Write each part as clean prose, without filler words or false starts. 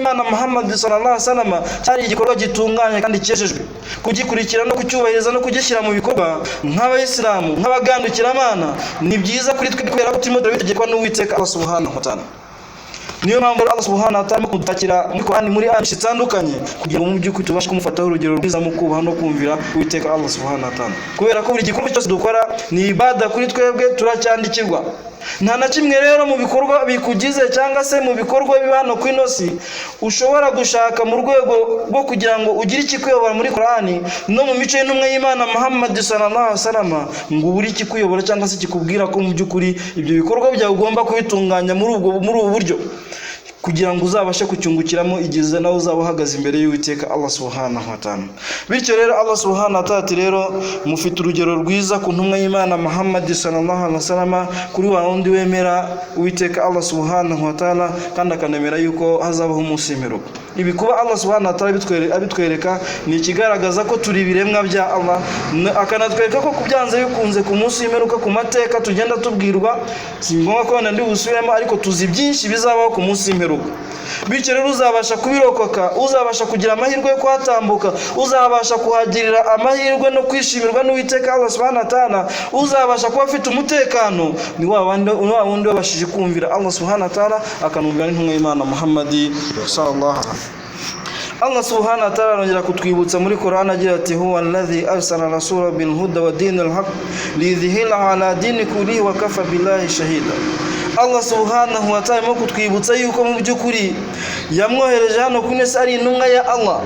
y'Imana Muhammad sallallahu alaihi wasallam cyari igikorwa gitunganye kandi cyejejwe kugikurikira no kucyubahiriza no kugishyira mu bikorwa nk'abayisilamu nk'abagandukira Imana ni byiza kuri twe kubera ko turimo turabitegekwa n'Uwiteka Allah subhanahu wa ta'ala. Niyo mpamvu Allah subhanahu wa ta'ala kudutakira muri Qur'an muri aya zitandukanye kugira ngo mu by'ukuri tubashe kumufataho urugero rwiza mu kubaha no kumvira Uwiteka Allah subhanahu wa ta'ala, kubera ko buri gikorwa cyose dukora ni ibada kuri twebwe turacyandikirwa. Nta na kimwe rero mu bikorwa bikugize cyangwa se mu bikorwa bibano ku inosi ushobora gushaka mu rwego rwo kugira ngo ugire ikikuyobora muri Qur'ani no mu mico y'intumwa y'Imana Muhammad sallallahu alaihi wasallam ngo uburi ikikuyobora cyangwa se kikubwira ko mu by'ukuri ibyo bikorwa byawe ugomba kubitunganya muri ubu buryo kugira ngo uzabashe kucyungukiramo igize nawe uzaba uhagaze imbere y'Uwiteka Allah subhanahu wa ta'ala. Bityo rero Allah subhanahu wa ta'ala rero mufite urugero rwiza ku ntumwa y'Imana Muhammad sallallahu alaihi wasallam kuri wa wundi wemera Uwiteka Allah subhanahu wa ta'ala kandi akanemera yuko hazabaho umunsi w'imperuka. Ibi kuba Allah subhanahu wa ta'ala abitwereka ni ikigaragaza ko turi biremwa bya Allah, akanatwereka ko kubyanze bikunze ku munsi w'imperuka ku mateka tugenda tubwirwa, si ngombwa ko ndi busubiremo ariko tuzi byinshi bizabaho ku munsi w'imperuka. Bityo rero uzabasha kubirokoka, uzabasha kugira amahirwe yo kuhatambuka, uzabasha kuhagirira amahirwe no kwishimirwa n'Uwiteka Allah subhanahu wa ta'ala, uzabasha kuba afite umutekano ni wa wundi wabashije kumvira Allah subhanahu wa ta'ala akanumvira n'intumwa y'Imana Muhammad sallallahu alaihi wasallam. Allah subhanahu wa ta'ala arongera kutwibutsa muri Qur'an agira ati huwa alladhi arsala rasulahu bil huda wa dinil haqq liyudhhirahu ala dini kullihi wa kafa billahi shahida. Allah subhanahu wa ta'ala mo kutwibutsa yuko mu by'ukuri yamwohereje hano ku isi ari intumwa ya Allah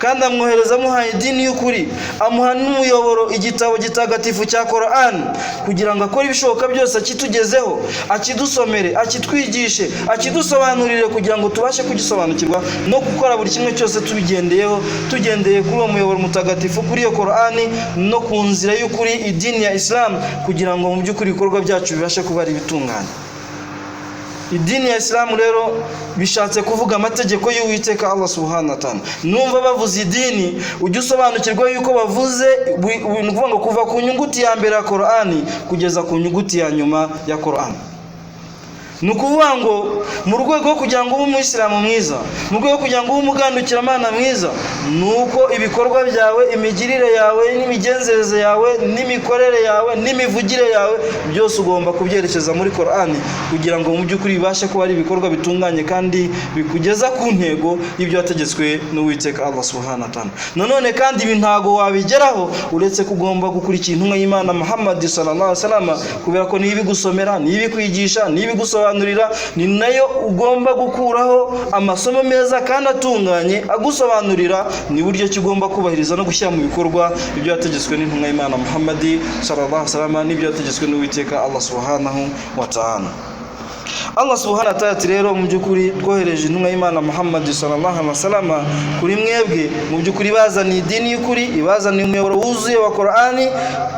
kandi amwohereza muhaye dini y'ukuri, amuha n'umuyoboro igitabo gitagatifu cya Qur'an kugira ngo akore ibishoboka byose akitugezeho, akidusomere, akitwigishe, akidusobanurire kugira ngo tubashe kugisobanukirwa no gukora buri kimwe cyose tugendeye kuri uwo muyoboro mutagatifu kuri iyo Qur'an no ku nzira y'ukuri idini ya Islam kugira ngo mu by'ukuri ibikorwa byacu bibashe kuba ari bitunganye. Idini ya Islam rero bishatse kuvuga amategeko y'Uwiteka Allah subhanahu wa ta'ala. Numva bavuze idini ujye usobanukirwa yuko bavuze kuvuga ngo kuva ku nyuguti ya mbere ya Qur'ani kugeza ku nyuguti ya nyuma ya Qur'ani. Nukuvuga ngo mu rwego rwo kugira ngo ube umuyisilamu mwiza, mu rwego kugira ngo ube umugandukira Imana mwiza, nuko ibikorwa byawe, imigirire yawe n'imigenzereze yawe n'imikorere yawe n'imivugire yawe byose ugomba kubyerekeza muri Qur'ani kugira ngo mu by'ukuri bibashe kuba ari ibikorwa bitunganye kandi bikugeza ku ntego y'ibyo wategetswe n'Uwiteka Allah subhanahu wa ta'ala. Nanone kandi ibi ntago wabigeraho uretse kugomba gukurikira intumwa y'Imana Muhammad sallallahu alaihi wasallam kubera ko nibi gusomera, nibi kwigisha, nibi gusobanurira ni nayo ugomba gukuraho amasomo meza kandi atunganye agusobanurira ni buryo kigomba kubahiriza no gushyira mu bikorwa ibyo yategetswe n'intumwa y'Imana Muhammad sallallahu alaihi wasallam n'ibyo yategetswe n'Uwiteka Allah subhanahu wa ta'ala. Allah subhanahu wa ta'ala rero mu by'ukuri twohereje intumwa y'Imana Muhammad sallallahu alaihi wasallam kuri mwebwe mu by'ukuri bazaniye idini y'ukuri, ibazaniye umuyoboro wuzuye wa Qur'ani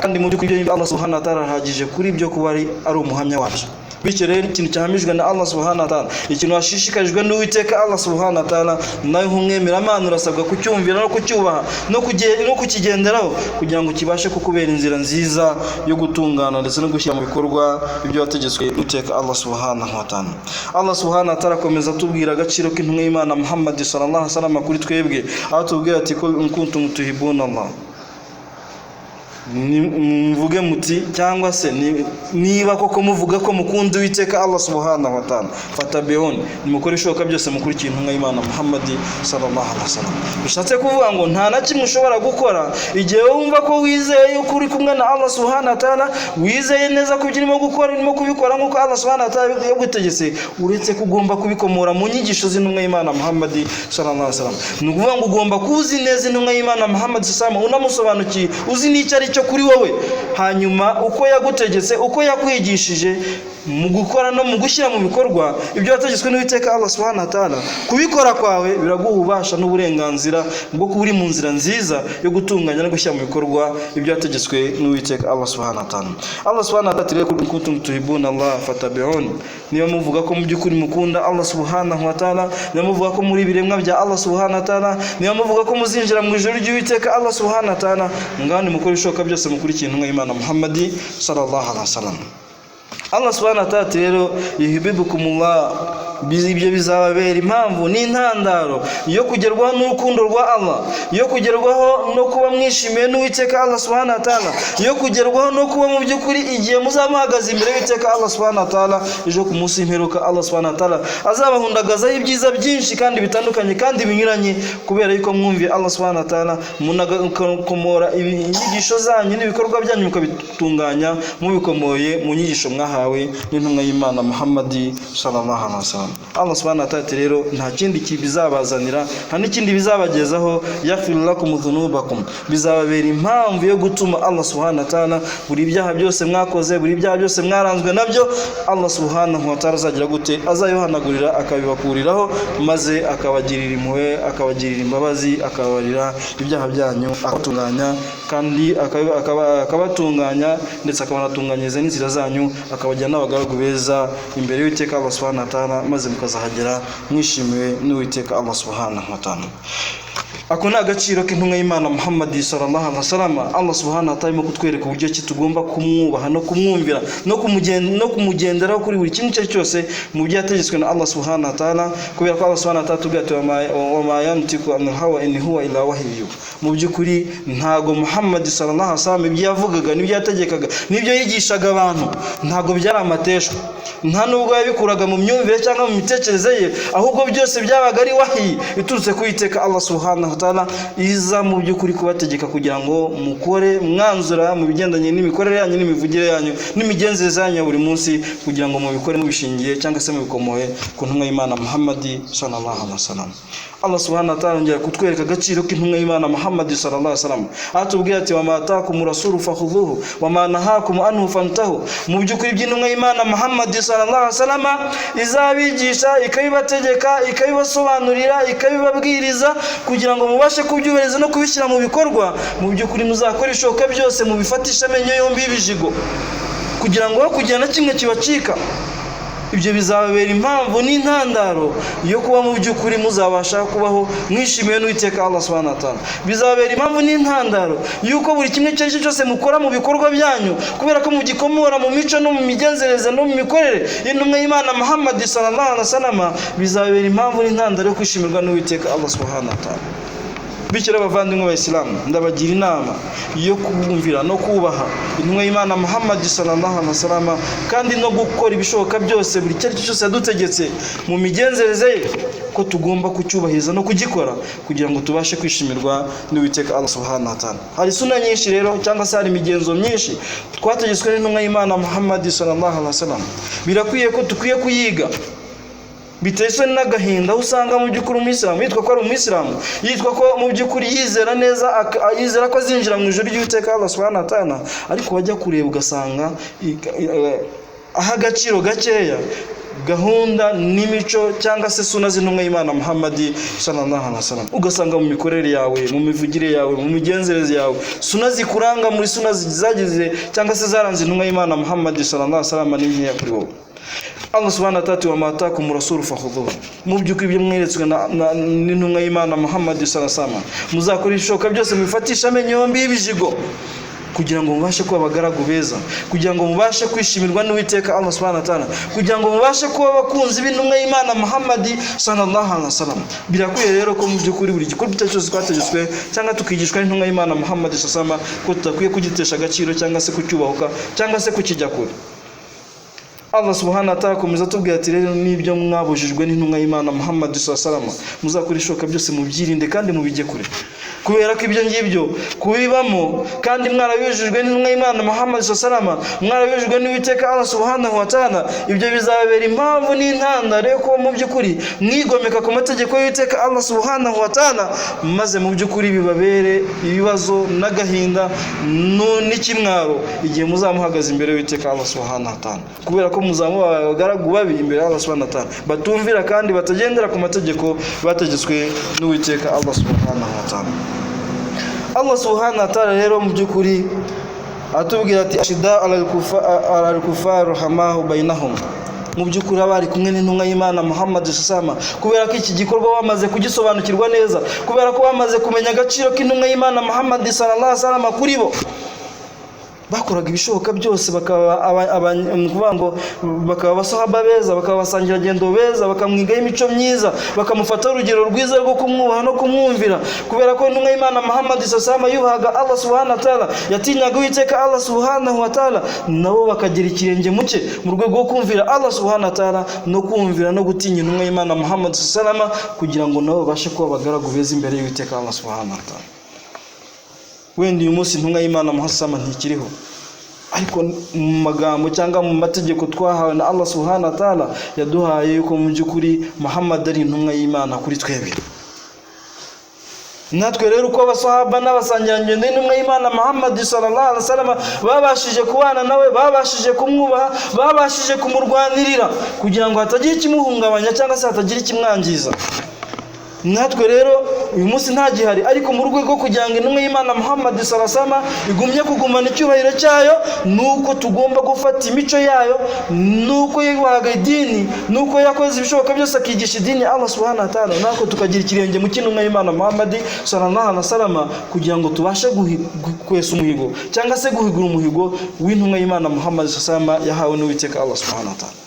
kandi mu by'ukuri Allah subhanahu wa ta'ala arahagije kuri byo kuba ari umuhamya wacu. Bityo rero ikintu cyahamijwe na Allah subhanahu wa ta'ala, ikintu washishikarijwe n'Uwiteka Allah subhanahu wa ta'ala, nawe nk'umwemera Imana urasabwa kucyumvira no kucyubaha no kukigenderaho kugira ngo kibashe kukubera inzira nziza yo gutungana ndetse no gushyira mu bikorwa ibyo wategetswe n'Uwiteka Allah subhanahu wa ta'ala. Allah subhanahu wa ta'ala akomeza atubwira agaciro k'intumwa y'Imana Muhammad sallallahu alaihi wasallam kuri twebwe, aho tubwira ati ko kuntum tuhibuna Allah, mvuge muti cyangwa se niba koko muvuga ko mukunda Uwiteka Allah subhanahu wa ta'ala fatabi'un, nimukora ishoka byose mukurikira intumwa y'Imana Muhammad sallallahu alaihi wasallam. Bishatse kuvuga ngo nta na kimwe ushobora gukora igihe wumva ko wizeye yuko uri kumwe na Allah subhanahu wa ta'ala, wizeye neza ko urimo gukora urimo kubikora nkuko Allah subhanahu wa ta'ala yagutegetse, uretse kugomba kubikomora mu nyigisho z'intumwa y'Imana Muhammad sallallahu alaihi wasallam. Ni ukuvuga ngo ugomba kuzi neza intumwa y'Imana Muhammad sallallahu alaihi wasallam, unamusobanukiye uzi n'icyo ari cyo kuri wowe, hanyuma uko yagutegetse, uko yakwigishije mu gukora no mu gushyira mu bikorwa ibyo yategetswe n'Uwiteka Allah subhanahu wa ta'ala, kubikora kwawe biraguha ubasha n'uburenganzira bwo kuba uri mu nzira nziza yo gutunganya no gushyira mu bikorwa ibyo yategetswe n'Uwiteka Allah subhanahu wa ta'ala. Allah subhanahu wa ta'ala kuntum tuhibuna Allah fatabi'un, niyo muvuga ko mu by'ukuri mukunda Allah subhanahu wa ta'ala, niyo muvuga ko muri biremwa bya Allah subhanahu wa ta'ala, niyo muvuga ko muzinjira mu ijuru ry'Uwiteka Allah subhanahu wa ta'ala, ngani mukora ishoka byose mukurikiye intumwa y'Imana Muhammad sallallahu alaihi wasallam. Allah subhanahu wa ta'ala rero yuhibbukumullah ibyo bizababera impamvu n'intandaro yo kugerwaho n'urukundo rwa Allah, yo kugerwaho no kuba mwishimiye n'Uwiteka Allah subhanahu wa ta'ala, yo kugerwaho no kuba mu by'ukuri igihe muzamuhagaze imbere y'Uwiteka Allah subhanahu wa ta'ala ejo ku munsi w'imperuka, Allah subhanahu wa ta'ala azabahundagazaho ibyiza byinshi kandi bitandukanye kandi binyuranye, kubera yuko mwumviye Allah subhanahu wa ta'ala, munakomora inyigisho zanyu n'ibikorwa byanyu mukabitunganya mubikomoye mu nyigisho mwahawe n'intumwa y'Imana Muhammad sallallahu alaihi wasallam. Allah subhanahu wa ta'ala rero nta kindi kibizabazanira, nta n'ikindi bizabagezaho, yaghfiru lakum dhunubakum, bizababera impamvu yo gutuma Allah subhanahu wa ta'ala buri byaha byose mwakoze, buri byaha byose mwaranzwe nabyo, Allah subhanahu wa ta'ala azagira gute, azayohanagurira akabibakuriraho, maze akabagirira impuhwe, akabagirira imbabazi, akabarira ibyaha byanyu, akabatunganya kandi akabatunganya ndetse akabanatunganyiriza n'inzira zanyu, akabajyana n'abagaragu beza imbere y'Uwiteka Allah subhanahu wa ta'ala, maze mukazahagera mwishimiwe n'Uwiteka Allah subhanahu wa ta'ala. Ako ni agaciro k'intumwa y'Imana Muhammad sallallahu alaihi wasallam. Allah subhanahu wa ta'ala arimo kutwereka uburyo ki tugomba kumwubaha no kumwumvira no kumugenderaho kuri buri kimwe cyose mu byo yategetswe na Allah subhanahu wa ta'ala, kubera ko Allah subhanahu wa ta'ala tubwira ati wa ma yantiku anil hawa in huwa illa wahyu. Mu by'ukuri ntago Muhammad sallallahu alaihi wasallam ibyo yavugaga n'ibyo yategekaga n'ibyo yigishaga abantu ntago byari amateshwa, nta nubwo yabikuraga mu myumvire cyangwa mu mitekerereze ye, ahubwo byose byabaga ari wahi iturutse ku Uwiteka Allah subhanahu wa ta'ala, iza mu by'ukuri kubategeka kugira ngo mukore mwanzura mu bigendanye n'imikorere yanyu n'imivugire yanyu n'imigenzereze yanyu buri munsi, kugira ngo mubikore mubishingiye cyangwa se mubikomoye ku ntumwa y'Imana Muhammad sallallahu alaihi wasallam. Allah subhanahu wa ta'ala ngira kutwereka agaciro k'intumwa y'Imana Muhammad sallallahu alaihi wasallam, atubwira ati wa ma atakum rasulu fakhudhuhu wa ma nahakum anhu fantahu. Mu by'ukuri by'intumwa y'Imana Muhammad sallallahu alaihi wasallam izabigisha, ikabibategeka, ikabibasobanurira, ikabibabwiriza kugira ngo mubashe kubyubahiriza no kubishyira mu bikorwa. Mu by'ukuri muzakora ishoka byose mubifatisha amenyo yombi y'ibijigo kugira ngo kugira na kimwe kibacika. Ibyo bizababera impamvu n'intandaro yo kuba mu by'ukuri muzabasha kubaho mwishimiye n'Uwiteka Allah subhanahu wa ta'ala. Bizababera impamvu n'intandaro yuko buri kimwe cyose mukora mu bikorwa byanyu, kubera ko mugikomora mu mico no mu migenzereze no mu mikorere y'intumwa y'Imana Muhammad sallallahu alaihi wasallam, bizababera impamvu n'intandaro yo kwishimirwa n'Uwiteka Allah subhanahu wa ta'ala. Bikira abavandimwe b'Abayisilamu, ndabagira inama yo kumvira no kubaha intumwa y'Imana Muhammad sallallahu alaihi wasallam, kandi no gukora ibishoboka byose buri cyose yadutegetse mu migenzereze ye, ko tugomba kucyubahiriza no kugikora kugira ngo tubashe kwishimirwa n'Uwiteka Allah subhanahu wa ta'ala. Hari sunna nyinshi rero cyangwa se hari imigenzo myinshi twategetswe n'intumwa y'Imana Muhammad sallallahu alaihi wasallam, birakwiye ko tukwiye kuyiga. Biteswe n'agahinda usanga mu by'ukuri umuyisilamu yitwa ko ari umuyisilamu, yitwa ko mu by'ukuri yizera neza, yizera ko azinjira mu ijuru ry'Uwiteka Allah subhanahu wa ta'ala, ariko wajya kureba ugasanga aha agaciro gakeya gahunda n'imico cyangwa se suna z'intumwa y'Imana Muhammad sallallahu alaihi wasallam. Ugasanga mu mikorere yawe, mu mivugire yawe, mu migenzereze yawe, suna zikuranga muri suna zagize cyangwa se zaranze intumwa y'Imana Muhammad sallallahu alaihi wasallam n'inkeya kuri wowe. Allah subhanahu wa ta'ala wa ma atakum rasulu fakhudhuhu. Mu by'ukuri ibyo mweretswe n'intumwa y'Imana Muhammad sallallahu alaihi wasallam, muzakora ishoka byose mubifatisha amenyo yombi y'ibijigo kugira ngo mubashe kuba abagaragu beza, kugira ngo mubashe kwishimirwa n'Uwiteka Allah subhanahu wa ta'ala, kugira ngo mubashe kuba abakunzi b'intumwa y'Imana Muhammad sallallahu alaihi wasallam. Birakwiye rero ko mu by'ukuri buri gikorwa cyose twategetswe cyangwa tukigishwa n'intumwa y'Imana Muhammad sallallahu alaihi wasallam, ko tutakwiye kugitesha agaciro cyangwa se kucyubahuka cyangwa se kukijya kure. Allah subhanahu wa ta'ala komeza tubwira ati rero nibyo mwabujijwe n'intumwa y'Imana Muhammad sallallahu alaihi wasallam, muzakora ishoka byose mubyirinde kandi mubijye kure, kubera ko ibyo ngibyo kubibamo kandi mwarabijijwe n'intumwa y'Imana Muhammad sallallahu alaihi wasallam, mwarabijijwe n'Uwiteka Allah subhanahu wa ta'ala, ibyo bizabera impamvu n'intandaro yo kuba mu by'ukuri mwigomeka ku mategeko y'Uwiteka Allah subhanahu wa ta'ala, maze mu by'ukuri bibabere ibibazo n'agahinda n'ikimwaro igihe muzamuhagaze imbere y'Uwiteka Allah subhanahu wa ta'ala, kubera ko muzamuba abagaragu babi imbere y'Allah subhanahu wa ta'ala, batumvira kandi batagendera ku mategeko bategetswe n'Uwiteka Allah subhanahu wa ta'ala. Allah subhanahu wa ta'ala rero mu by'ukuri atubwira ati ashida alal kufar hamahu bainahum. Mu by'ukuri abari kumwe n'intumwa y'Imana Muhammad sallallahu alaihi wasallam, kubera ko iki gikorwa bamaze kugisobanukirwa neza, kubera ko bamaze kumenya agaciro k'intumwa y'Imana Muhammad sallallahu alaihi wasallam kuri bo, bakoraga ibishoboka byose, bakaba basahaba beza, bakaba basangira gendo beza, bakamwigaho imico myiza, bakamufata urugero rwiza rwo kumwubaha no kumwumvira, kubera ko intumwa y'Imana Muhammad sallallahu yubahaga Allah subhanahu wa ta'ala, yatinyaga Uwiteka Allah subhanahu wa ta'ala, nabo bakagira ikirenge muke mu rwego rwo kumvira Allah subhanahu wa ta'ala no kumvira no gutinya intumwa y'Imana Muhammad sallallahu kugira ngo nabo bashe kuba abagaragu beza imbere y'Uwiteka Allah subhanahu wa ta'ala. Wenda uyu munsi intumwa y'Imana Muhammad ntikiriho, ariko mu magambo cyangwa mu mategeko twahawe na Allah subhanahu wa ta'ala yaduhaye yuko mu by'ukuri Muhammad ari intumwa y'Imana kuri twebwe. Natwe rero uko abasahaba n'abasangirangendo n'intumwa y'Imana Muhammad sallallahu alaihi wasallam babashije kubana nawe, babashije kumwubaha, babashije kumurwanirira kugira ngo hatagira ikimuhungabanya cyangwa se hatagira ikimwangiza. Natwe rero uyu munsi nta gihari, ariko mu rwego rwo kugira ngo intumwa y'Imana Muhammad sallallahu alaihi wasallam igumye kugumana icyubahiro cyayo, nuko tugomba gufata imico yayo, nuko yubahaga idini, nuko yakoze ibishoboka byose akigisha idini Allah subhanahu wa ta'ala, nako tukagira ikirenge mu cy'intumwa y'Imana Muhammad sallallahu alaihi wasallam kugira ngo tubashe kwesa umuhigo cyangwa se guhigura umuhigo w'intumwa y'Imana Muhammad sallallahu alaihi wasallam yahawe n'Uwiteka Allah subhanahu wa ta'ala.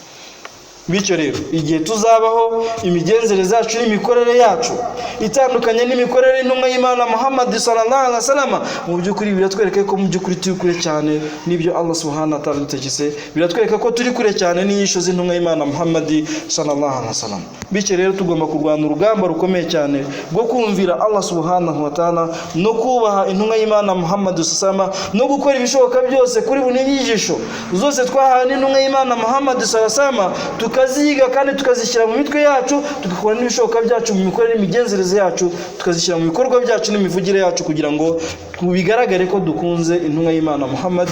Bityo rero igihe tuzabaho imigenzereze yacu n'imikorere yacu itandukanye n'imikorere y'intumwa y'Imana Muhammad sallallahu alaihi wasallam, mu by'ukuri biratwereka ko mu by'ukuri turi kure cyane n'ibyo Allah subhanahu wa ta'ala dutegetse, biratwereka ko turi kure cyane n'inyisho z'intumwa y'Imana Muhammad sallallahu alaihi wasallam. Bityo rero tugomba kurwana urugamba rukomeye cyane rwo kumvira Allah subhanahu wa ta'ala no kubaha intumwa y'Imana Muhammad sallallahu alaihi wasallam, no gukora ibishoboka byose kuri buri nyigisho zose twahawe n'intumwa y'Imana Muhammad sallallahu alaihi wasallam, tukaziga kandi tukazishyira mu mitwe yacu, tugakora n'ibishoboka byacu mu mikorere n'imigenzereze yacu, tukazishyira mu bikorwa byacu n'imivugire yacu kugira ngo bigaragare ko dukunze intumwa y'Imana Muhammad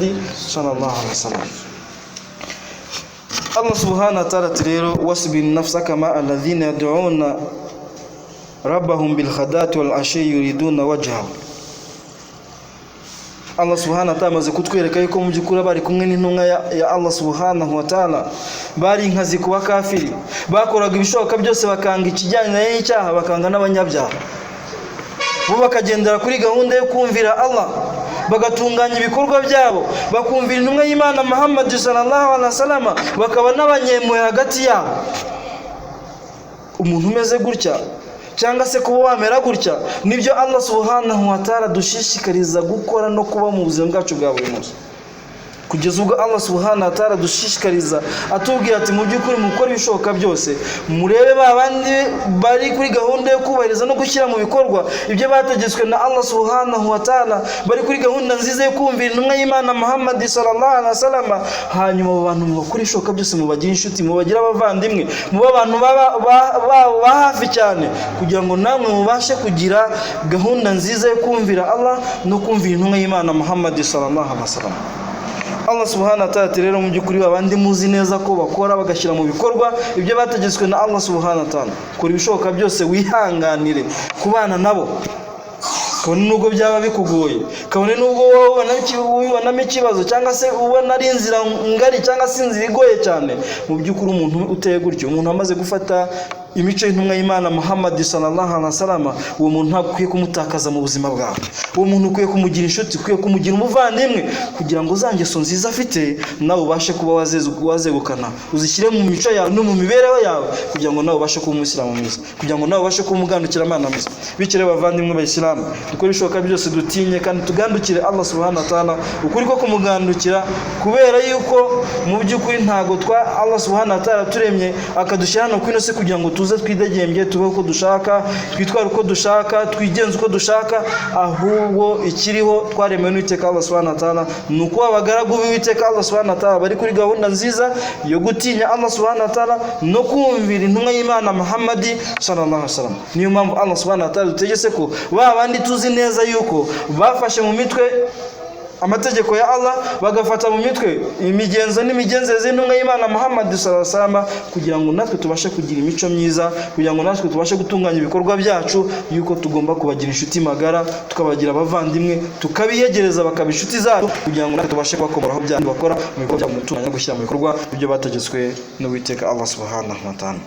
sallallahu alaihi wasallam. Allah subhanahu wa ta'ala rero wasbir nafsaka ma alladhina yad'una rabbahum bil khadati wal ashi yuriduna wajhahu. Allah subhanahu wa ta'ala maze kutwereka yuko mu by'ukuri bari kumwe n'intumwa ya Allah subhanahu wa ta'ala, bari inkazi kuba kafiri, bakoraga ibishoboka byose bakanga ikijyanye n'icyaha, bakanga n'abanyabyaha, bo bakagendera kuri gahunda yo kumvira Allah, bagatunganya ibikorwa byabo, bakumvira intumwa y'Imana Muhammad sallallahu alaihi wasallam, bakaba n'abanyemwe hagati yabo. Umuntu umeze gutya cyangwa se kuba wamera gutya nibyo Allah subhanahu wa ta'ala dushishikariza gukora no kuba mu buzima bwacu bwa buri munsi, kugeza ubwo Allah subhanahu wa ta'ala dushishikariza atubwira ati mu by'ukuri mukora ibishoboka byose, murebe babandi bari kuri gahunda yo kubahiriza no gushyira mu bikorwa ibyo bategetswe na Allah subhanahu wa ta'ala, bari kuri gahunda nziza yo kumvira intumwa y'Imana Muhammad sallallahu alaihi wasallam, hanyuma abo bantu mubakora ibishoboka byose, mubagira inshuti, mubagira abavandimwe, muba abantu ba hafi cyane, kugira ngo namwe mubashe kugira gahunda nziza yo kumvira Allah no kumvira intumwa y'Imana Muhammad sallallahu alaihi wasallam. Allah subhanahu wa ta'ala rero mu by'ukuri babandi muzi neza ko bakora bagashyira mu bikorwa ibyo bategetswe na Allah subhanahu wa ta'ala, kora ibishoboka byose wihanganire kubana nabo, kabone nubwo byaba bikugoye, kabone nubwo wowe ubonamo ikibazo cyangwa se ubona ari inzira ngari cyangwa se inzira igoye cyane. Mu by'ukuri umuntu uteye gutyo, umuntu amaze gufata imico y'intumwa y'Imana Muhammad sallallahu alaihi wasallam, uwo muntu ntakwiye kumutakaza mu buzima bwawe, uwo muntu ukwiye kumugira inshuti, ukwiye kumugira umuvandimwe, kugira ngo za ngeso nziza afite nawe ubashe kuba wazegukana, uzishyire mu mico yawe no mu mibereho yawe, kugira ngo nawe ubashe kuba umusilamu mwiza, kugira ngo nawe ubashe kuba umugandukira Imana mwiza. Bityo rero bavandimwe b'Isilamu, dukore ibishoboka byose dutinye kandi tugandukire Allah subhanahu wa ta'ala, ukuri ko kumugandukira, kubera yuko mu by'ukuri ntago Allah subhanahu wa ta'ala turemye akadushyira hano ku ino si kugira ngo tuze twidegembye, tubeho uko dushaka, twitware uko dushaka, twigenze uko dushaka, ahubwo ikiriho twaremewe n'Uwiteka Allah subhanahu wa ta'ala nuko abagaragu b'Uwiteka Allah subhanahu wa ta'ala bari kuri gahunda nziza yo gutinya Allah subhanahu wa ta'ala no kumvira intumwa y'Imana Muhammad sallallahu alaihi wasallam. Niyo mpamvu Allah subhanahu wa ta'ala dutegetse ko babandi tuzi neza yuko bafashe mu mitwe amategeko ya Allah, bagafata mu mitwe imigenzo n'imigenzereze y'intumwa y'Imana Muhammad sallallahu alaihi wasallam, kugira ngo natwe tubashe kugira imico myiza, kugira ngo natwe tubashe gutunganya ibikorwa byacu, yuko tugomba kubagira inshuti magara, tukabagira abavandimwe, tukabiyegereza bakaba inshuti zacu, kugira ngo natwe tubashe kubakomoraho byandi bakora mu bikorwa bya gutunganya gushyira mu bikorwa ibyo bategetswe n'Uwiteka Allah subhanahu wa ta'ala.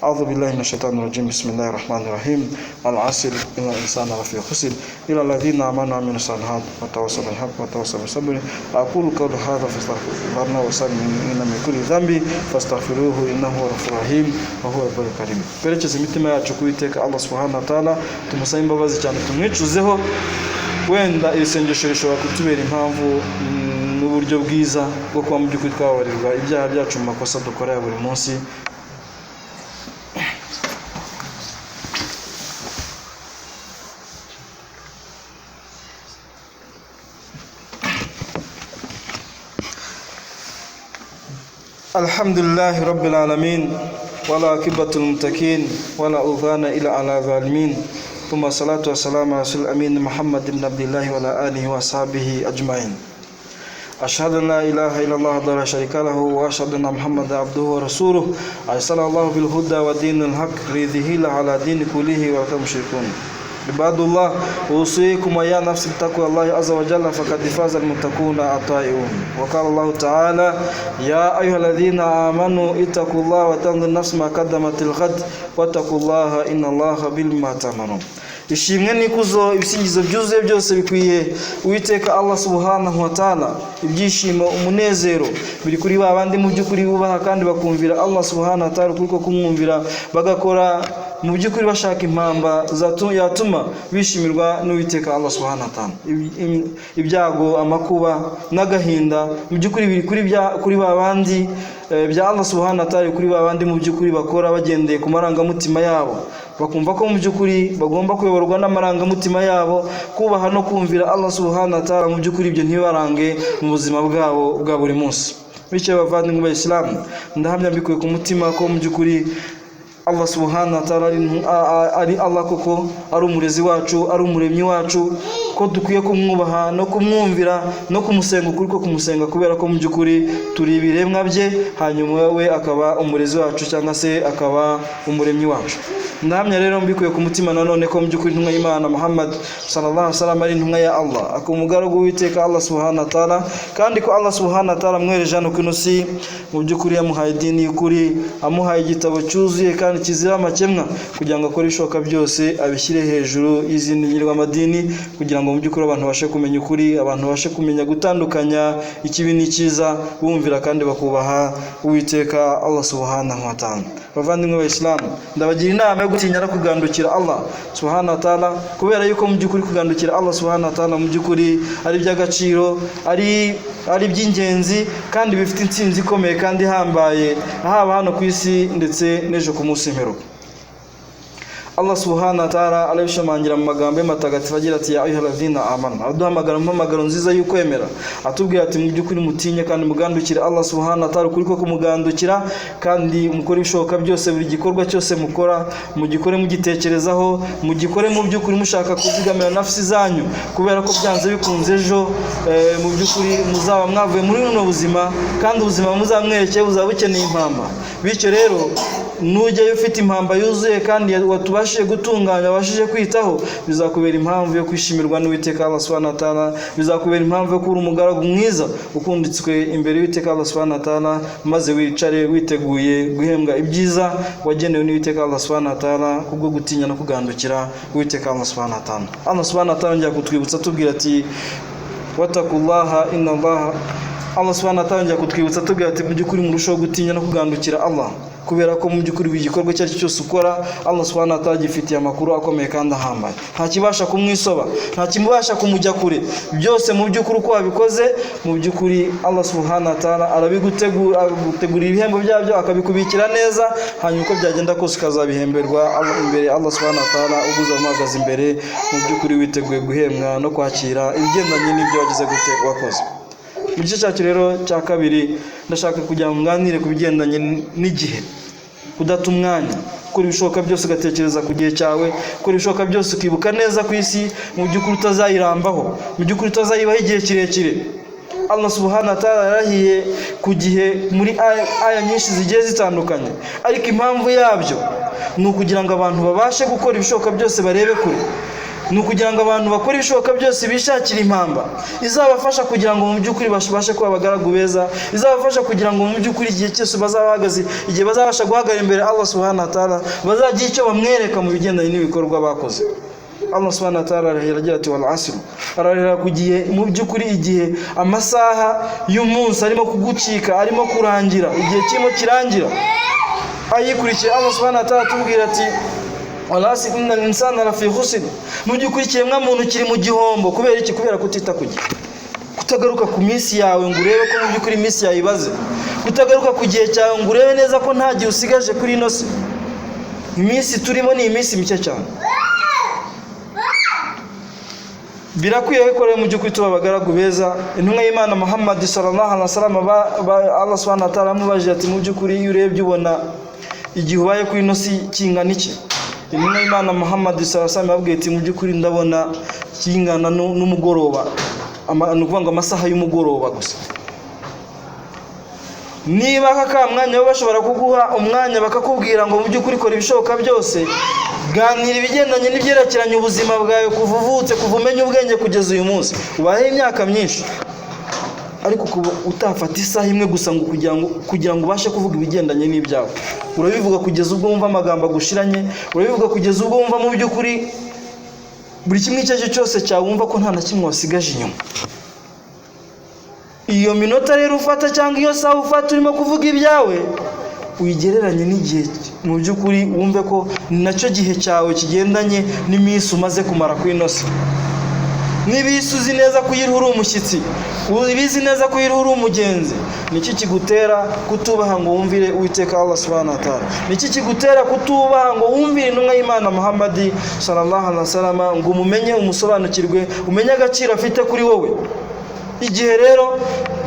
أعوذ بالله من الشيطان الرجيم بسم الله الرحمن الرحيم العصر إن الإنسان لفي خسر إلى الذين آمنوا وعملوا الصالحات وتواصوا بالحق وتواصوا بالصبر أقول قولي هذا فاستغفر الله وسلم من كل ذنب فاستغفروه إنه هو الغفور الرحيم وهو البر الكريم. Perekeze imitima yacu kuwiteka Allah subhanahu wa ta'ala, tumusabe imbabazi cyane, tumwicuzeho. Wenda iri sengesho rishobora kutubera impamvu n'uburyo bwiza bwo kuba mu by'ukuri twababarirwa ibyaha byacu mu makosa dukora ya buri munsi. Alhamdulillahi rabbil alamin wala akibatul mutakin wala udhana ila ala zalimin. ثم الصلاة والسلام على رسول الأمين محمد بن عبد الله وعلى آله وصحبه أجمعين. أشهد أن لا إله إلا الله وحده لا شريك له وأشهد أن محمدا عبده ورسوله أرسله الله بالهدى ودين الحق ليظهره على دين كله ولو مشركون. عباد الله أوصيكم ويا نفسي بتقوى الله عز وجل فقد فاز المتقون الطائعون. وقال الله تعالى يا أيها الذين آمنوا اتقوا الله وتنظر نفس ما قدمت لغد واتقوا الله إن الله بما تعملون. Ishimwe n'ikuzo ibisingizo byuzuye byose bikwiye Uwiteka Allah subhanahu wa ta'ala. Ibyishimo umunezero biri kuri babandi mu by'ukuri bubaha kandi bakumvira Allah subhanahu wa ta'ala kuko kumwumvira bagakora mu by'ukuri bashaka impamba yatuma bishimirwa n'Uwiteka Allah subhanahu wa ta'ala. Ibyago, amakuba n'agahinda mu by'ukuri biri kuri babandi bya Allah subhanahu wa ta'ala, kuri babandi mu by'ukuri bakora bagendeye ku marangamutima yabo, bakumva ko mu by'ukuri bagomba kuyoborwa n'amarangamutima yabo, kubaha no kumvira Allah subhanahu wa ta'ala. Mu by'ukuri ibyo ntibarange mu buzima bwabo bwa buri munsi. Bityo bavandimwe b'Islam, ndahamya mbikuye ku mutima ko mu by'ukuri Allah subhanahu wa ta'ala ari Allah koko, ari umurezi wacu, ari umuremyi wacu, ko dukwiye kumwubaha no kumwumvira no kumusenga ukuri ko kumusenga, kubera ko mu by'ukuri turi ibiremwa bye, hanyuma we akaba umurezi wacu cyangwa se akaba umuremyi wacu. Ndahamya rero mbikuye ku mutima nanone ko mu by'ukuri intumwa y'Imana Muhammad sallallahu alaihi wasallam ari intumwa ya Allah, akumugaragu w'Uwiteka Allah subhanahu wa ta'ala, kandi ko Allah subhanahu wa ta'ala amwereje hano ku isi mu by'ukuri yamuhaye idini y'ukuri, amuhaye igitabo cyuzuye kandi kizira amakemwa, kugira ngo akore ishoka byose abishyire hejuru y'izindi ngirwamadini, kugira ngo mu by'ukuri abantu bashe kumenya ukuri, abantu bashe kumenya gutandukanya ikibi n'ikiza, bumvira kandi bakubaha Uwiteka Allah subhanahu wa ta'ala. Bavandimwe b'Islam, ndabagira inama yo gutinya no kugandukira Allah subhanahu wa ta'ala, kubera yuko mu by'ukuri kugandukira Allah subhanahu wa ta'ala mu by'ukuri ari by'agaciro, ari by'ingenzi kandi bifite intsinzi ikomeye kandi ihambaye, haba hano ku isi ndetse n'ejo ku munsi w'imperuka. Allah subhanahu wa ta'ala arabishimangira mu magambo y'amatagatifu agira ati ya ayyuhalladhina amanu, aduhamagara mu mpamagaro nziza y'ukwemera, atubwira ati mu by'ukuri mutinye kandi mugandukire Allah subhanahu wa ta'ala, kuri ko kumugandukira kandi mukora ibishoboka byose, buri gikorwa cyose mukora mugikore mugitekerezaho, mugikore mu by'ukuri mushaka kuzigamira nafsi zanyu, kubera ko byanze bikunze ejo mu by'ukuri muzaba mwavuye muri buno buzima, kandi ubuzima muzamwerekeye buzaba bukeneye impamba. Bityo rero nujyayo ufite impamba yuzuye kandi watubashije gutunganya, wabashije kwitaho, bizakubera impamvu yo kwishimirwa n'Uwiteka Allah subhanahu wa ta'ala, bizakubera impamvu yo kuba umugaragu mwiza ukunditswe imbere y'Uwiteka Allah subhanahu wa ta'ala, maze wicare witeguye guhembwa ibyiza wagenewe n'Uwiteka Allah subhanahu wa ta'ala kubwo gutinya no kugandukira Uwiteka Allah subhanahu wa ta'ala. Allah subhanahu wa ta'ala ngiye kutwibutsa tubwira ati watakullaha inna Allah subhanahu wa ta'ala ngiye kutwibutsa tubwira ati mu by'ukuri murushaho gutinya no kugandukira Allah, kubera ko mu by'ukuri igikorwa cyari cyose ukora Allah subhanahu wa ta'ala gifitiye amakuru akomeye kandi ahambaye, nta kibasha kumwisoba, nta kimubasha kumujya kure. Byose mu by'ukuri uko wabikoze mu by'ukuri Allah subhanahu wa ta'ala arabigutegura ibihembo byabyo, akabikubikira neza, hanyuma uko byagenda kose ukazabihemberwa imbere Allah subhanahu wa ta'ala, uguza amagaza imbere mu by'ukuri witeguye guhembwa no kwakira ibigendanye n'ibyo wagize gute wakoze. Mu gice cyacu rero cya kabiri ndashaka kugira ngo nganire ku bigendanye n'igihe, kudata umwanya, kuri ibishoboka byose ugatekereza ku gihe cyawe, kuri ibishoboka byose ukibuka neza ku isi mu by'ukuri utazayirambaho, mu by'ukuri utazayibaho igihe kirekire. Allah subhanahu wa ta'ala yarahiye ku gihe muri aya nyinshi zigiye zitandukanye, ariko impamvu yabyo ni ukugira ngo abantu babashe gukora ibishoboka byose barebe kure. ni ukugira ngo abantu bakore ibishoboka byose bishakira impamba izabafasha kugira ngo mu by'ukuri bashe kuba abagaragu beza, izabafasha kugira ngo mu by'ukuri igihe cyose bazabahagaze, igihe bazabasha guhagarara imbere Allah subhanahu wa ta'ala, bazagira icyo bamwereka mu bigendanye n'ibikorwa bakoze. Allah subhanahu wa ta'ala aragira ati wal asr, ararira kugiye mu by'ukuri igihe amasaha y'umunsi arimo kugucika, arimo kurangira, igihe kirimo kirangira. Ayikurikiye Allah subhanahu wa ta'ala tubwira ati wal asr innal insana lafi khusr, mu by'ukuri kiremwa muntu kiri mu gihombo. Kubera iki? Kubera kutita ku gihe, kutagaruka ku minsi yawe ngo urebe ko mu by'ukuri iminsi yawe ibaze, kutagaruka ku gihe cyawe ngo urebe neza ko nta gihe usigaje kuri ino si. Iminsi turimo ni iminsi mike cyane. Birakwiye ko rero mu by'ukuri tuba abagaragu beza. Intumwa y'Imana Muhammad sallallahu alaihi wasallam Allah subhanahu wa ta'ala amubajije ati mu by'ukuri iyo urebye ubona igihe ubaye kuri ino si kingana iki? Intumwa y'Imana Muhammad sallallahu alaihi wasallam yabwiye ati mu by'ukuri ndabona kingana n'umugoroba, ni ukuvuga ngo amasaha y'umugoroba gusa. Niba aka mwanya bo bashobora kuguha umwanya bakakubwira ngo mu by'ukuri kora ibishoboka byose, ganira ibigendanye n'ibyerekeranye ubuzima bwawe kuva uvutse, kuva umenya ubwenge kugeza uyu munsi, ubahe imyaka myinshi, ariko utafata isaha imwe gusa ngo kugira ngo ubashe kuvuga ibigendanye n'ibyawe. Urabivuga kugeza ubwo wumva amagambo agushiranye, urabivuga kugeza ubwo wumva mu by'ukuri buri kimwe icyo cyose cyawe wumva ko nta na kimwe wasigaje inyuma. Iyo minota rero ufata cyangwa iyo saha ufata urimo kuvuga ibyawe, uyigereranye n'igihe mu by'ukuri wumve ko nacyo gihe cyawe kigendanye n'iminsi umaze kumara ku ino si. Nibisi uzi neza kuyiruha uri umushyitsi, ubizi neza kuyiruha uri umugenzi, niki kigutera kutubaha ngo wumvire Uwiteka Allah subhanahu wa ta'ala? Niki kigutera kutubaha ngo wumvire intumwa y'Imana Muhammad sallallahu alaihi wasallam ngo umumenye, umusobanukirwe, umenye agaciro afite kuri wowe? Igihe rero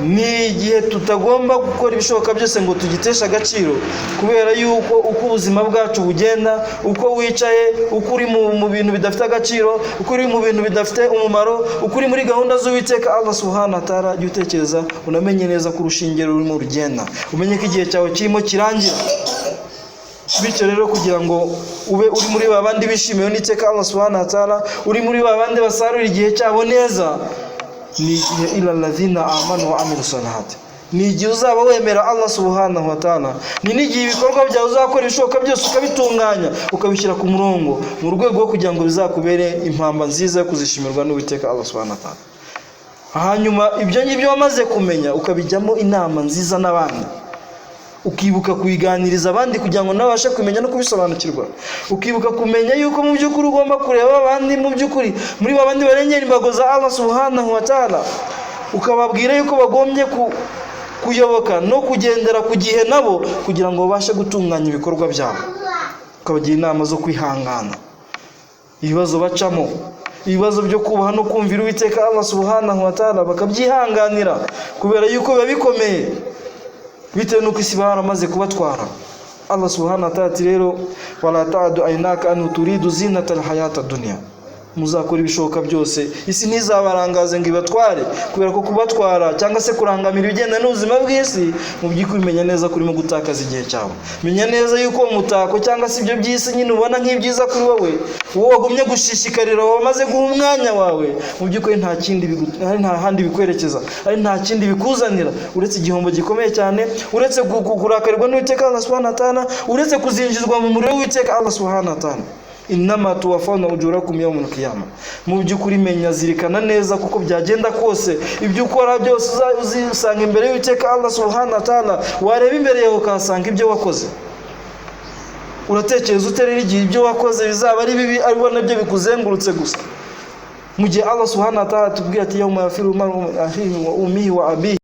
ni igihe tutagomba gukora ibishoboka byose ngo tugiteshe agaciro, kubera yuko uko ubuzima bwacu bugenda, uko wicaye, uko uri mu bintu bidafite agaciro, uko uri mu bintu bidafite umumaro, uko uri muri gahunda z'Uwiteka Allah subhanahu wa ta'ala, jya utekereza unamenye neza ko urushinge rurimo rugenda, umenye ko igihe cyawe kirimo kirangira. Bityo rero kugira ngo ube uri muri babandi bishimiye n'Uwiteka Allah subhanahu wa ta'ala, uri muri babandi basarura igihe cyabo neza, ni igihe ila alladhina amanu wa amilu salihati, ni igihe uzaba wemera Allah subhanahu wa ta'ala, ni n'igihe ibikorwa byawe uzakora ibishoboka byose ukabitunganya, ukabishyira ku murongo, mu rwego rwo kugira ngo bizakubere impamba nziza yo kuzishimirwa n'Uwiteka Allah subhanahu wa ta'ala. Hanyuma ibyo ngibyo wamaze kumenya ukabijyamo inama nziza n'abandi, ukibuka kuyiganiriza abandi kugira ngo nabashe kumenya no kubisobanukirwa, ukibuka kumenya yuko mu by'ukuri ugomba kureba abandi mu by'ukuri muri babandi barengera imbago za Allah subhanahu wa ta'ala, ukababwira yuko bagombye kuyoboka no kugendera ku gihe nabo kugira ngo babashe gutunganya ibikorwa byabo, ukabagira inama zo kwihangana ibibazo bacamo, ibibazo byo kubaha no kumvira Uwiteka Allah subhanahu wa ta'ala, bakabyihanganira kubera yuko biba bikomeye bitewe nuko isi baramaze kubatwara. Allah subhanahu wa ta'ala rero wala ta'du aynaka an turidu zinata alhayata dunya, muzakora ibishoboka byose isi ntizabarangaze ngo ibatware, kubera ko kubatwara cyangwa se kurangamira ibigenda n'ubuzima bw'isi, mu by'ukuri menya neza kurimo gutakaza igihe cyawe. Menya neza yuko umutako cyangwa se ibyo by'isi nyine ubona nk'ibyiza kuri wowe wagumye gushishikarira, wamaze guha umwanya wawe, mu by'ukuri nta handi bikwerekeza, ari nta kindi bikuzanira uretse igihombo gikomeye cyane, uretse kurakarirwa n'Uwiteka Allah subhanahu wa ta'ala, uretse kuzinjizwa mu muriro w'Uwiteka Allah subhanahu wa ta'ala. Innama tuwafawna ujurakum yawmal qiyamah, mu by'ukuri menya zirikana neza kuko byagenda kose ibyo ukora byose uzisanga imbere y'Uwiteka Allah subhanahu wa ta'ala. Wareba imbere yawe ukasanga ibyo wakoze, uratekereza uterera igihe ibyo wakoze bizaba ari bibi, ariko nabyo bikuzengurutse gusa, mu gihe Allah subhanahu wa ta'ala tubwira ati yawma yafiru man ahihi wa ummihi wa abihi